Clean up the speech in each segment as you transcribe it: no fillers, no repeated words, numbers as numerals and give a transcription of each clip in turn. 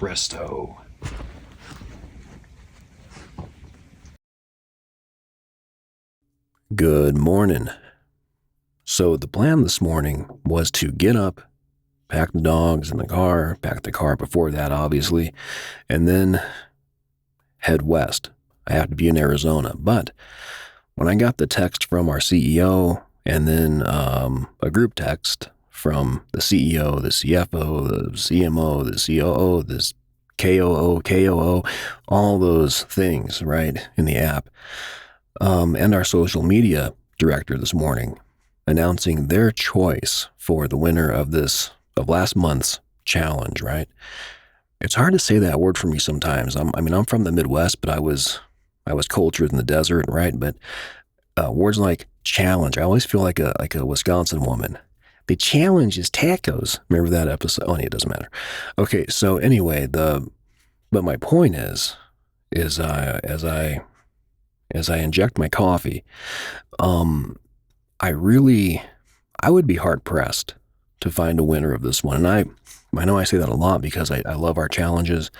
presto. Good morning. So the plan this morning was to get up, pack the dogs in the car, pack the car before that, obviously, and then head west. I have to be in Arizona. But when I got the text from our CEO and then a group text from the CEO, the CFO, the CMO, the COO, this KOO, all those things, right, in the app, and our social media director this morning announcing their choice for the winner of last month's challenge, right? It's hard to say that word for me sometimes. I'm from the Midwest, but I was cultured in the desert, right? But words like challenge, I always feel like a Wisconsin woman. The challenge is tacos. Remember that episode? Oh, it doesn't matter. Okay, so anyway, but my point is as I inject my coffee, I would be hard pressed to find a winner of this one. And I know I say that a lot because I love our challenges,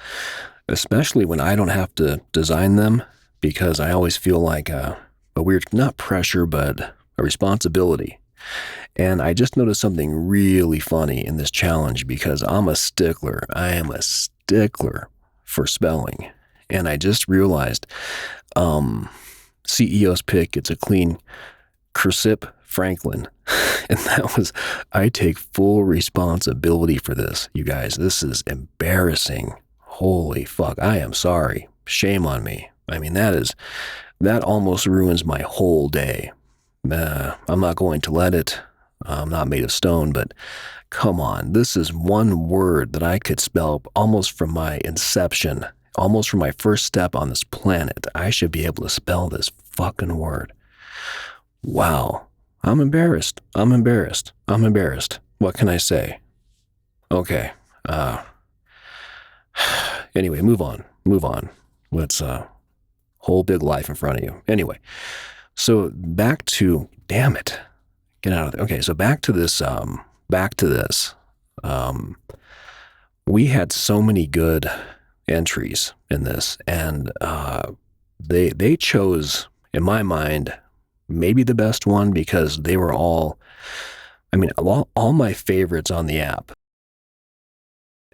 especially when I don't have to design them, because I always feel like a weird, not pressure, but a responsibility. And I just noticed something really funny in this challenge because I'm a stickler. I am a stickler for spelling. And I just realized CEO's pick, it's a clean Cursip Franklin. And I take full responsibility for this, you guys. This is embarrassing. Holy fuck. I am sorry. Shame on me. I mean, that almost ruins my whole day. I'm not going to let it. I'm not made of stone, but come on. This is one word that I could spell almost from my inception, almost from my first step on this planet. I should be able to spell this fucking word. Wow. I'm embarrassed. What can I say? Okay. Anyway, move on. Let's, whole big life in front of you. Anyway, so damn it. Get out of there. Okay, so back to this. We had so many good entries in this, and they chose, in my mind, maybe the best one because they were all my favorites on the app.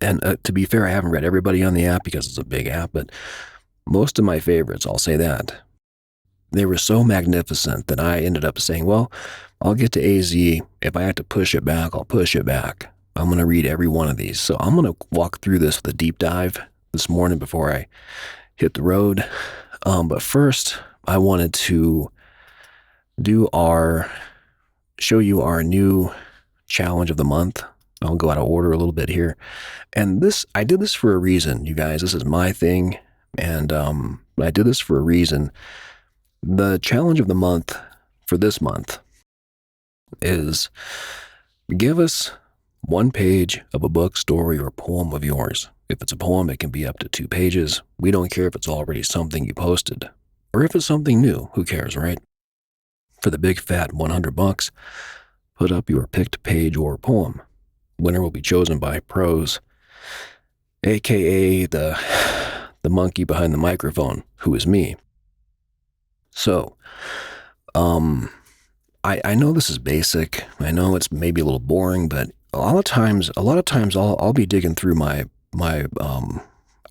And to be fair, I haven't read everybody on the app because it's a big app, but most of my favorites, I'll say that, they were so magnificent that I ended up saying, well, I'll get to AZ. If I have to push it back, I'll push it back. I'm going to read every one of these. So I'm going to walk through this with a deep dive this morning before I hit the road. But first, I wanted to show you our new challenge of the month. I'll go out of order a little bit here. And I did this for a reason, you guys. This is my thing. And I did this for a reason. The challenge of the month for this month is give us one page of a book, story, or poem of yours. If it's a poem, it can be up to 2 pages. We don't care if it's already something you posted. Or if it's something new, who cares, right? For the big fat $100, put up your picked page or poem. Winner will be chosen by Prose, aka the monkey behind the microphone, who is me. So, I know this is basic. I know it's maybe a little boring, but a lot of times I'll be digging through my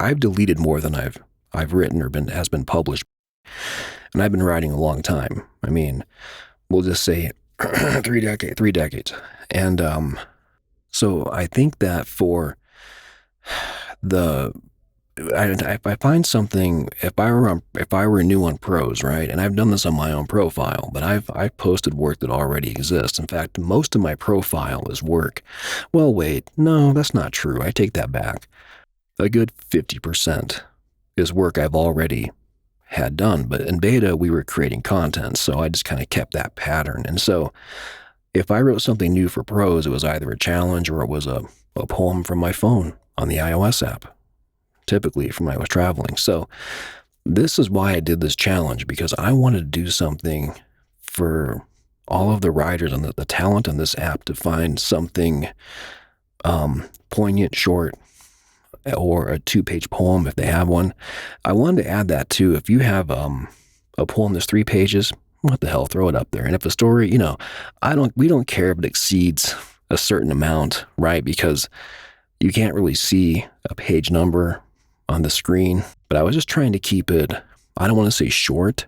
I've deleted more than I've written or has been published, and I've been writing a long time. I mean, we'll just say 3 decades, and so I think that for I find something, if I were new on Prose, right, and I've done this on my own profile, but I've posted work that already exists. In fact, most of my profile is work. Well, wait, no, that's not true. I take that back. A good 50% is work I've already had done, but in beta we were creating content, so I just kind of kept that pattern. And so if I wrote something new for Prose, it was either a challenge or it was a poem from my phone on the iOS app, typically from when I was traveling. So this is why I did this challenge, because I wanted to do something for all of the writers and the talent on this app to find something poignant, short, or a 2-page poem if they have one. I wanted to add that too. If you have a poem that's 3 pages, what the hell, throw it up there. And if a story, we don't care if it exceeds a certain amount, right? Because you can't really see a page number on the screen. But I was just trying to keep it, I don't want to say short,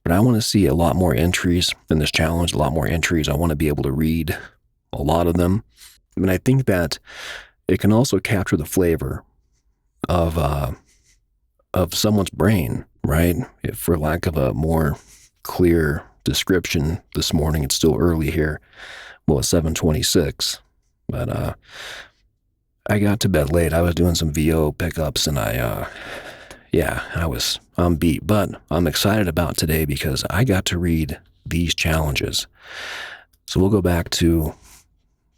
but I want to see a lot more entries in this challenge, a lot more entries. I want to be able to read a lot of them. And I think that it can also capture the flavor of someone's brain, right? For lack of a more clear description this morning, it's still early here. Well, it's 7:26, but I got to bed late. I was doing some VO pickups, and I'm beat. But I'm excited about today because I got to read these challenges. So we'll go back to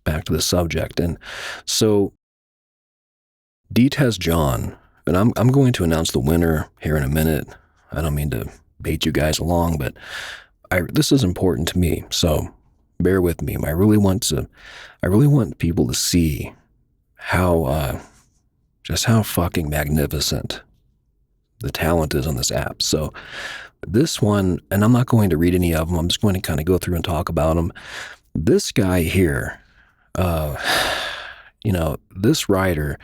the subject. And so D-Test John, and I'm going to announce the winner here in a minute. I don't mean to bait you guys along, but this is important to me. So bear with me. I really want people to see how fucking magnificent the talent is on this app. So this one, and I'm not going to read any of them. I'm just going to kind of go through and talk about them. This guy here, this writer,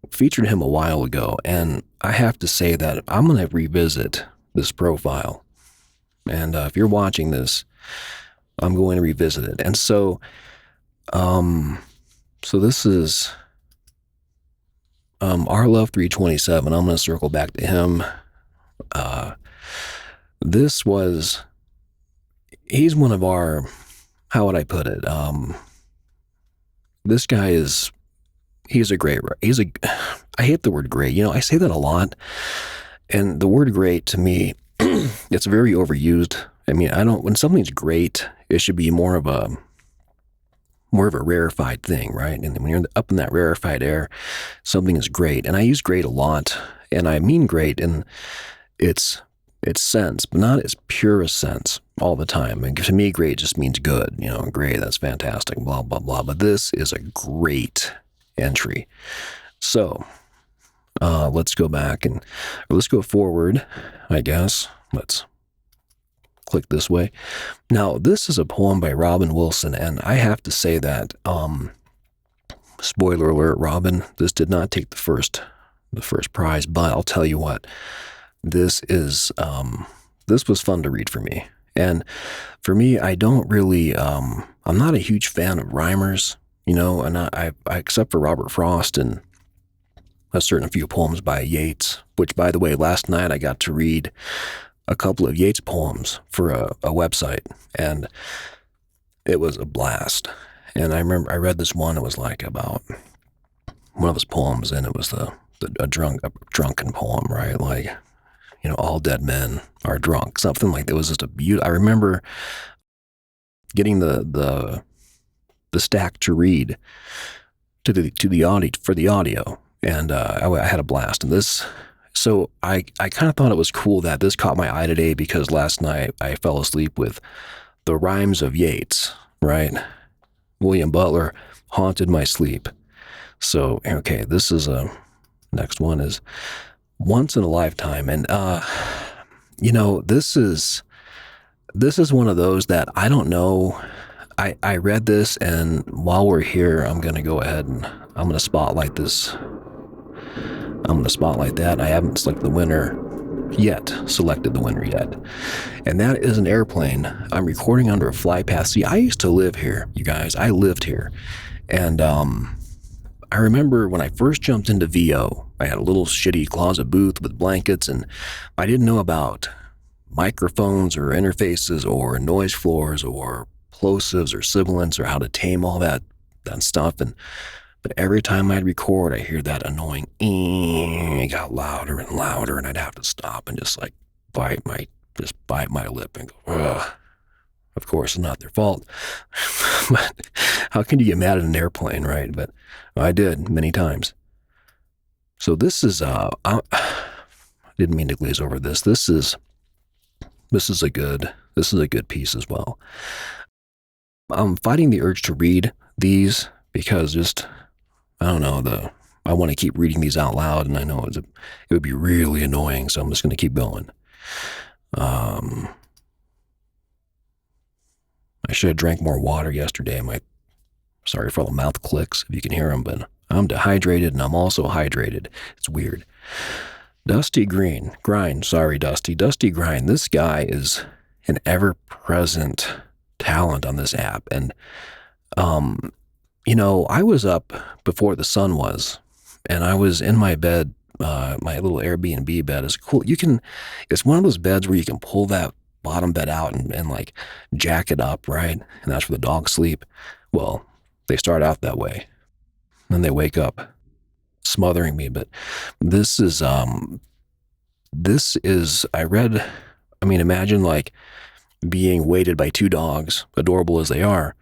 featured him a while ago, and I have to say that I'm going to revisit this profile. And if you're watching this, I'm going to revisit it. And so this is Our Love 327. I'm going to circle back to him. He's one of our, how would I put it? This guy he's a great, I hate the word great. I say that a lot. And the word great to me, it's very overused. I mean, when something's great, it should be more of a rarefied thing, right? And when you're up in that rarefied air, something is great. And I use great a lot, and I mean great in its sense, but not its purest sense all the time. And to me, great just means good. Great, that's fantastic, blah, blah, blah. But this is a great entry. So let's go back or let's go forward, I guess. Let's click this way. Now, this is a poem by Robin Wilson, and I have to say that, spoiler alert, Robin, this did not take the first prize, but I'll tell you what, this was fun to read for me. And for me, I don't really, I'm not a huge fan of rhymers, and I except for Robert Frost and a few poems by Yeats, which, by the way, last night I got to read a couple of Yeats poems for a website, and it was a blast. And I remember I read this one. It was like about one of his poems, and it was a drunken poem, right? Like, all dead men are drunk, something like that. It was just I remember getting the stack to read to the audio, and I had a blast. And so I kind of thought it was cool that this caught my eye today, because last night I fell asleep with the rhymes of Yeats, right? William Butler haunted my sleep. So, okay, next one is Once in a Lifetime. And, this is one of those that I don't know. I read this, and while we're here, I'm going to go ahead and I'm going to spotlight this. I'm going to spotlight that. I haven't selected the winner yet. And that is an airplane. I'm recording under a fly path. See, I used to live here, you guys. I lived here. And I remember when I first jumped into VO, I had a little shitty closet booth with blankets, and I didn't know about microphones or interfaces or noise floors or plosives or sibilants or how to tame all that stuff. But every time I'd record, I hear that annoying it got louder and louder, and I'd have to stop and just like bite my lip and go, ugh. Of course, it's not their fault. But how can you get mad at an airplane, right? But I did many times. So this is I didn't mean to glaze over this. This is a good piece as well. I'm fighting the urge to read these because I don't know, I want to keep reading these out loud, and I know it would be really annoying, so I'm just going to keep going. I should have drank more water yesterday. Sorry for all the mouth clicks, if you can hear them, but I'm dehydrated, and I'm also hydrated. It's weird. Dusty Grind. Sorry, Dusty. Dusty Grind. This guy is an ever-present talent on this app, and I was up before the sun was, and I was in my bed. My little Airbnb bed is cool. It's one of those beds where you can pull that bottom bed out and like jack it up, right? And that's where the dogs sleep. Well, they start out that way, then they wake up smothering me. But this is imagine like being weighted by two dogs, adorable as they are,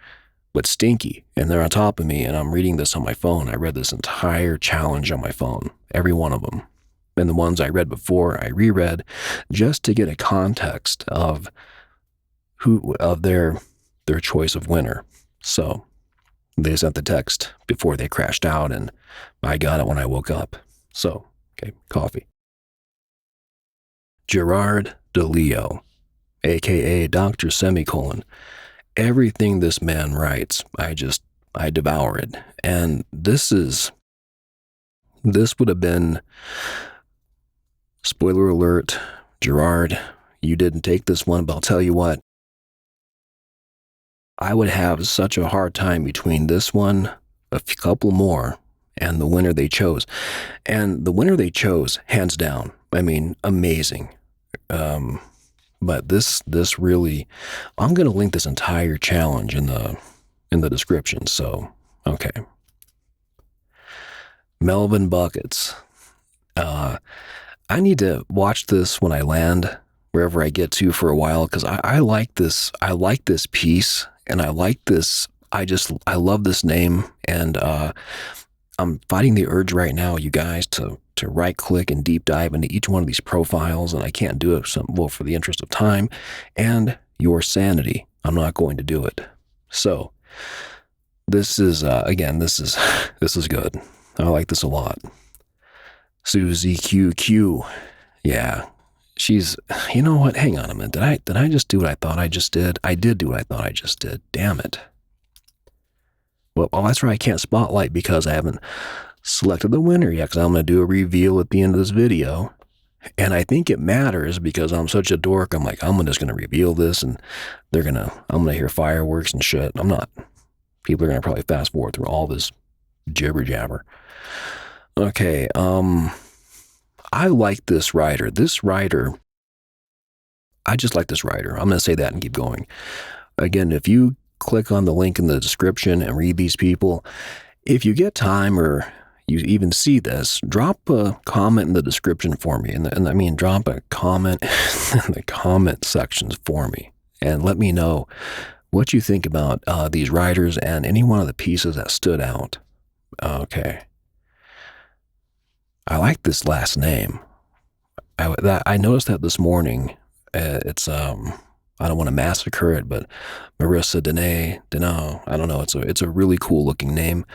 but stinky, and they're on top of me, and I'm reading this on my phone. I read this entire challenge on my phone, every one of them. And the ones I read before, I reread just to get a context of their choice of winner. So they sent the text before they crashed out, and I got it when I woke up. So, okay, coffee. Gerard DeLeo, aka Dr. Semicolon. Everything this man writes, I devour it. And this would have been, spoiler alert, Gerard, you didn't take this one, but I'll tell you what, I would have such a hard time between this one, a couple more, and the winner they chose. And the winner they chose, hands down, amazing. But this really, I'm going to link this entire challenge in the description. So, okay. Melvin Buckets. I need to watch this when I land wherever I get to for a while, because I like this. I like this piece, and I like this. I love this name, and I'm fighting the urge right now, you guys, to right click and deep dive into each one of these profiles, and I can't do it for the interest of time and your sanity. I'm not going to do it. So this is this is good. I like this a lot. Susie QQ. Yeah. She's, you know what? Hang on a minute. Did I just do what I thought I just did? I did do what I thought I just did. Damn it. Well, that's right. I can't spotlight because I haven't selected the winner yet, because I'm going to do a reveal at the end of this video. And I think it matters because I'm such a dork. I'm like, I'm just going to reveal this, and I'm going to hear fireworks and shit. I'm not. People are going to probably fast forward through all this jibber jabber. Okay. I like this writer. I just like this writer. I'm going to say that and keep going. Again, if you click on the link in the description and read these people, if you get time or you even see this, drop a comment in the description for me. And drop a comment in the comment sections for me. And let me know what you think about these writers and any one of the pieces that stood out. Okay. I like this last name. I noticed that this morning. It's I don't want to massacre it, but Marissa Deneau, I don't know. It's a really cool looking name.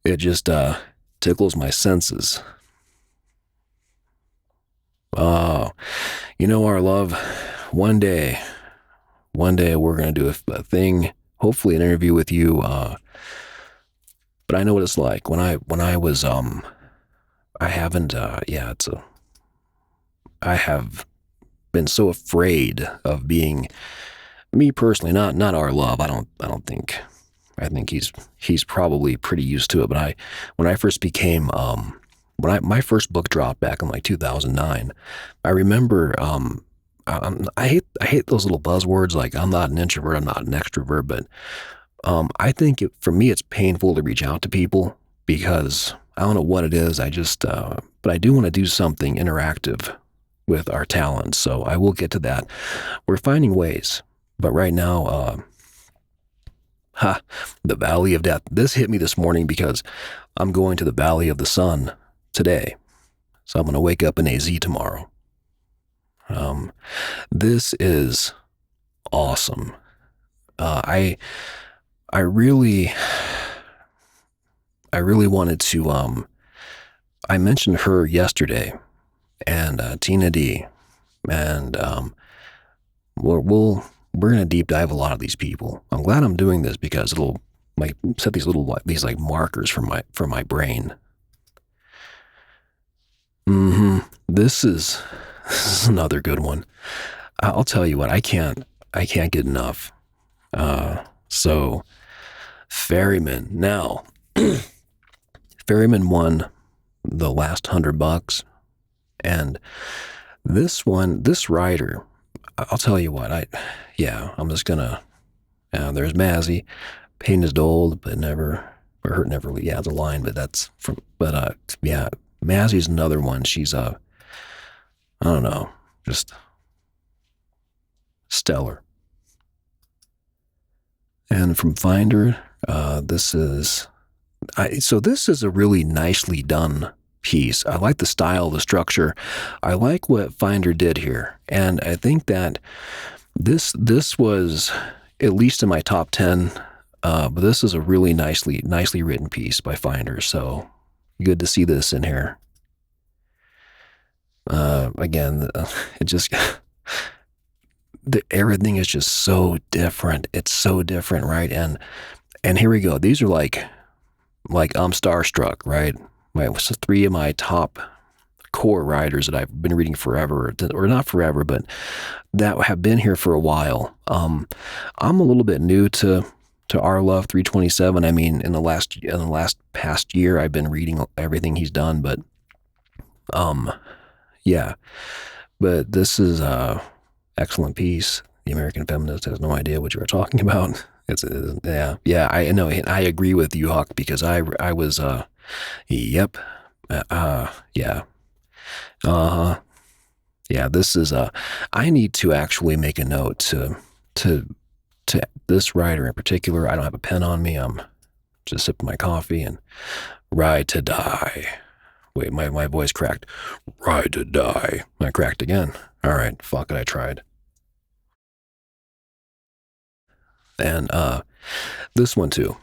It just tickles my senses. Oh, our love. One day we're gonna do a thing. Hopefully, an interview with you. But I know what it's like when I was I haven't. I have been so afraid of being me personally, not our love. I don't think. I think he's probably pretty used to it. But when I first became my first book dropped back in like 2009, I remember I hate those little buzzwords like I'm not an introvert, I'm not an extrovert, but I think for me it's painful to reach out to people because I don't know what it is. But I do want to do something interactive with our talents, so I will get to that. We're finding ways, but right now, the Valley of Death. This hit me this morning because I'm going to the Valley of the Sun today, so I'm going to wake up in AZ tomorrow. This is awesome. I really wanted to I mentioned her yesterday, and Tina D, and we're gonna deep dive a lot of these people. I'm glad I'm doing this because it'll like set these like markers for my brain. This is another good one. I'll tell you what, I can't get enough. So Ferryman. Now, Ferryman won the last $100, and this rider, I'll tell you what, I'm just gonna, there's Mazzy, pain is dulled, but never, or hurt never, yeah, it's a line, but that's from, but yeah, Mazzy's another one. She's, I don't know, just stellar. And from Finder, this is a really nicely done piece. I like the style, the structure. I like what Finder did here, and I think that this was at least in my top 10. But this is a really nicely written piece by Finder. So good to see this in here. Again, it just everything is just so different. It's so different, right? And here we go. These are like I'm starstruck, right? So 3 of my top core writers that I've been reading forever, or not forever, but that have been here for a while. I'm a little bit new to Our Love 327. I mean, in the last past year, I've been reading everything he's done, but yeah. But this is a excellent piece. The American Feminist has no idea what you are talking about. Yeah. I know. I agree with you, Huck, because I was yep, yeah, yeah. This is I need to actually make a note to this writer in particular. I don't have a pen on me. I'm just sipping my coffee and Ride to Die. Wait, my voice cracked. Ride to Die. I cracked again. All right, fuck it, I tried. And this one too.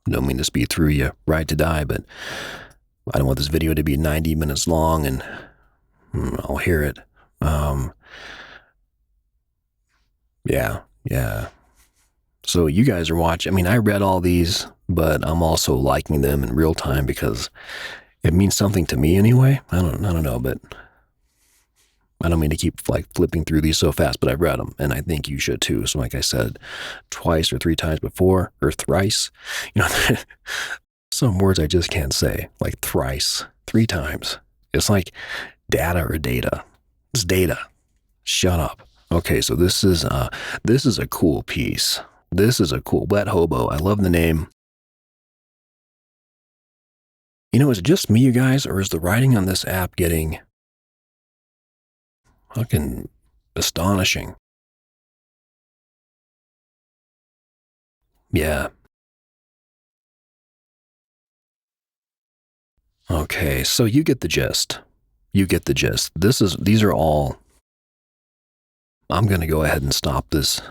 Don't mean to speed through you, Ride to Die, but I don't want this video to be 90 minutes long, and I'll hear it. Yeah. So you guys are watching. I mean, I read all these, but I'm also liking them in real time because it means something to me anyway. I don't know, but I don't mean to keep like flipping through these so fast, but I've read them, and I think you should too. So like I said, twice or 3 times before, or thrice, some words I just can't say, like thrice, 3 times. It's like data or data. It's data. Shut up. Okay, so this is a cool piece. This is a cool Wet Hobo. I love the name. Is it just me, you guys, or is the writing on this app getting fucking astonishing? Yeah. Okay, so you get the gist. These are all. I'm going to go ahead and stop this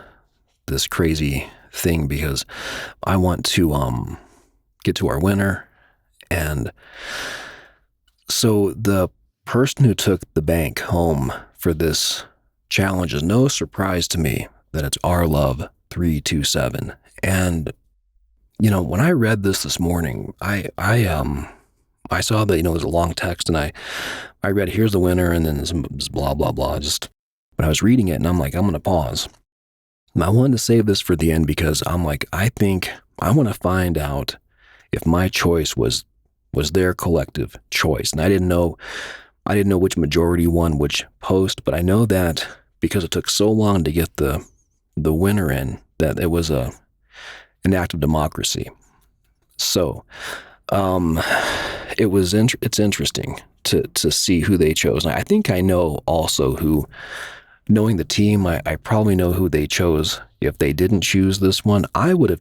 crazy thing because I want to get to our winner. And so the person who took the bank home for this challenge is no surprise to me that it's Our Love 327. And when I read this morning, I saw that it was a long text, and I read here's the winner, and then some blah blah blah. But I was reading it, and I'm like, I'm gonna pause. And I wanted to save this for the end because I'm like, I think I want to find out if my choice was their collective choice, and I didn't know which majority won which post, but I know that because it took so long to get the winner in, that it was an act of democracy. So, it's interesting to see who they chose. And I think I know also who. Knowing the team, I probably know who they chose. If they didn't choose this one, I would have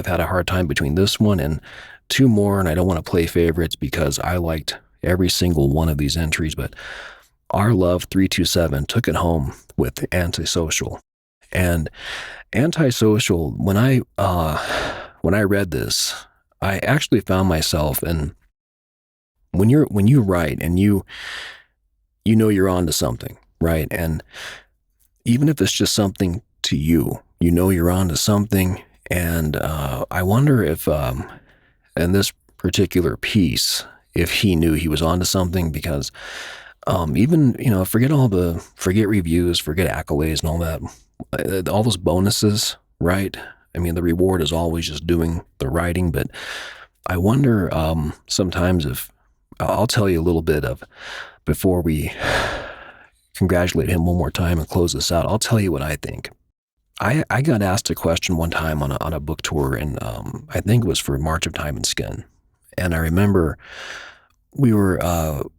had a hard time between this one and 2 more, and I don't want to play favorites because I liked every single one of these entries, but Our Love 327 took it home with Antisocial. And Antisocial, when I read this, I actually found myself, and when you write and you know you're onto something, right? And even if it's just something to you, you know you're onto something. And I wonder if, in this particular piece, if he knew he was onto something, because even, forget reviews, forget accolades and all that, all those bonuses, right? I mean, the reward is always just doing the writing, but I wonder sometimes if, I'll tell you a little bit of, before we congratulate him one more time and close this out, I'll tell you what I think. I got asked a question one time on a book tour, and I think it was for March of Time and Skin. And I remember we were,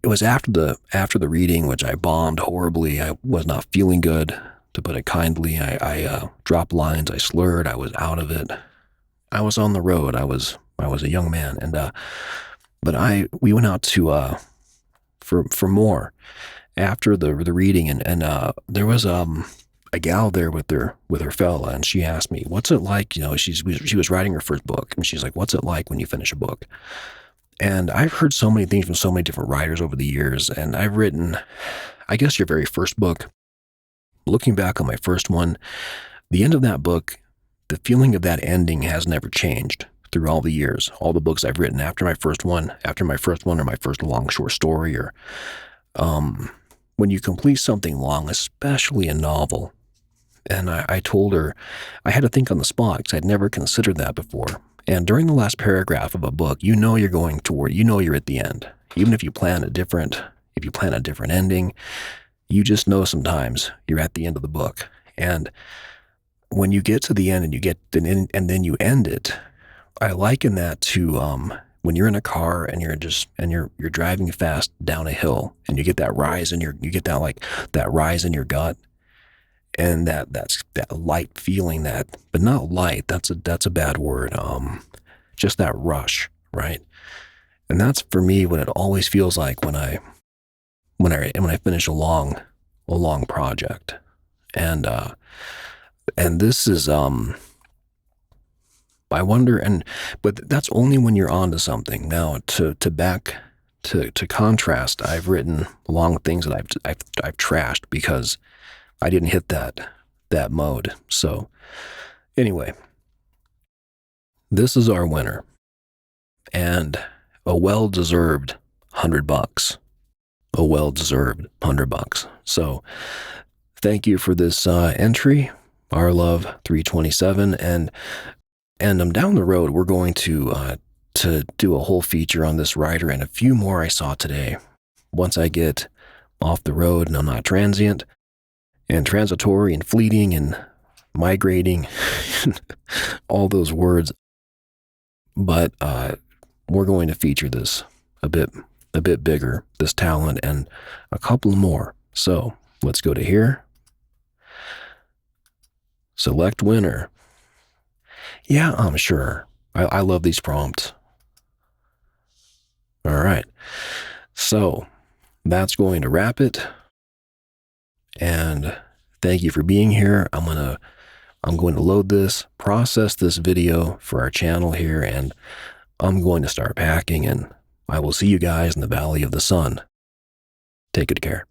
it was after the reading, which I bombed horribly. I was not feeling good, to put it kindly. I dropped lines, I slurred, I was out of it. I was on the road. I was a young man, and but we went out to for more after the reading, and there was a gal there with her fella, and she asked me, "What's it like?" She was writing her first book, and she's like, "What's it like when you finish a book?" And I've heard so many things from so many different writers over the years, and I've written, I guess, your very first book. Looking back on my first one, the end of that book, the feeling of that ending has never changed through all the years. All the books I've written after my first one, or my first long short story, or when you complete something long, especially a novel. And I told her I had to think on the spot, because I'd never considered that before. And during the last paragraph of a book, you're going toward, you're at the end. Even if you plan a different ending, you just know sometimes you're at the end of the book. And when you get to the end and and then you end it, I liken that to when you're in a car and you're driving fast down a hill, and you get that rise in that rise in your gut, and that's that light feeling, but not light. That's a bad word. Just that rush, right? And that's for me what it always feels like when I finish a long project. And this is I wonder, but that's only when you're onto something. Now to contrast, I've written long things that I've trashed because I didn't hit that mode. So anyway, this is our winner, and a well-deserved $100. A well-deserved $100. So thank you for this entry, Our Love 327, and down the road we're going to do a whole feature on this writer and a few more I saw today. Once I get off the road and I'm not transient and transitory and fleeting and migrating, all those words. But we're going to feature this a bit bigger, this talent, and a couple more. So let's go to here. Select winner. Yeah, I'm sure. I love these prompts. All right. So that's going to wrap it. And thank you for being here. I'm going to load this, process this video for our channel here, and I'm going to start packing, and I will see you guys in the Valley of the Sun. Take good care.